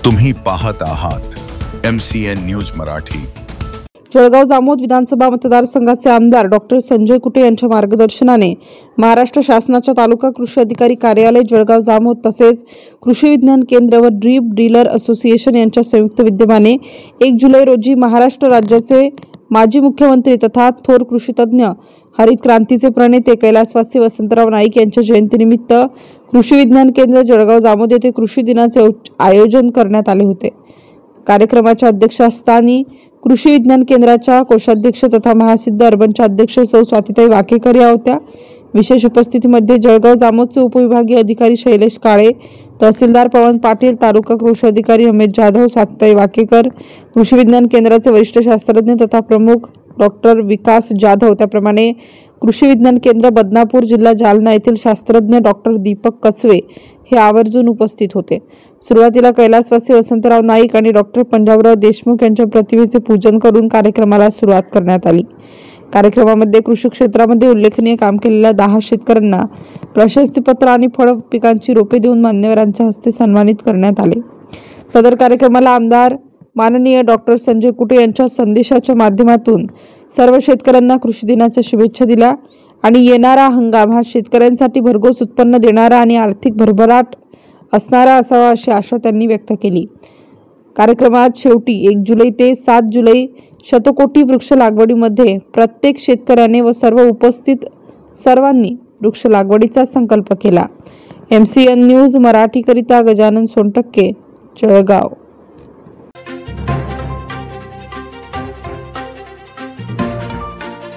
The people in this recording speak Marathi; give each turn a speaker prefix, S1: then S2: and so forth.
S1: तुम्ही पाहत आहात MCN न्यूज मराठी।
S2: जळगाव जामोद विधानसभा मतदारसंघाचे आमदार डॉक्टर संजय कुटे यांच्या मार्गदर्शनाने महाराष्ट्र शासनाच्या तालुका कृषी अधिकारी कार्यालय जळगाव जामोद तसेच कृषी विज्ञान केंद्र व ड्रीप डीलर असोसिएशन यांच्या संयुक्त विद्यमाने 1 जुलै रोजी महाराष्ट्र राज्याचे माजी मुख्यमंत्री तथा थोर कृषीतज्ञ हरित क्रांतीचे प्रणेते कैलासवासी वसंतराव नाईक यांच्या जयंतीनिमित्त कृषी विज्ञान केंद्र जळगाव जामोद येथे कृषी दिनाचे आयोजन करण्यात आले होते। कार्यक्रमाच्या अध्यक्षस्थानी कृषी विज्ञान केंद्राच्या कोषाध्यक्ष तथा महासिद्ध अर्बनच्या अध्यक्ष सौ स्वातीताई वाकेकर या होत्या। विशेष उपस्थितीमध्ये जळगाव जामोदचे उपविभागीय अधिकारी शैलेश काळे, तहसीलदार पवन पाटील, तालुका कृषी अधिकारी अमित जाधव, स्वातीताई वाकेकर, कृषी विज्ञान केंद्राचे वरिष्ठ शास्त्रज्ञ तथा प्रमुख डॉक्टर विकास जाधव, त्याप्रमाणे कृषी विज्ञान केंद्र बदनापूर जिल्हा जालना येथील शास्त्रज्ञ डॉक्टर दीपक कचवे हे आवर्जून उपस्थित होते। सुरुवातीला कैलासवासी वसंतराव नाईक आणि डॉक्टर पंजाबराव देशमुख यांच्या प्रतिमेचे पूजन करून कार्यक्रमाला सुरुवात करण्यात आली। कार्यक्रमामध्ये कृषी क्षेत्रामध्ये उल्लेखनीय काम केलेल्या 10 शेतकऱ्यांना प्रशस्तीपत्र आणि फळ पिकांची रोपे देऊन मान्यवरांच्या हस्ते सन्मानित करण्यात आले। सदर कार्यक्रमाला आमदार माननीय डॉक्टर संजय कुटे यांच्या संदेशाच्या माध्यमातून सर्व शेतकऱ्यांना कृषी दिनाच्या शुभेच्छा दिल्या आणि येणारा हंगाम हा शेतकऱ्यांसाठी भरघोस उत्पन्न देणारा आणि आर्थिक भरभराट असणारा असावा अशी आशा त्यांनी व्यक्त केली। कार्यक्रमात शेवटी 1 जुलै ते 7 जुलै शतकोटी वृक्ष लागवडीमध्ये प्रत्येक शेतकऱ्याने व सर्व उपस्थित सर्वांनी वृक्ष लागवडीचा संकल्प केला। MCN न्यूज मराठी करिता गजानन सोनटक्के, जळगाव।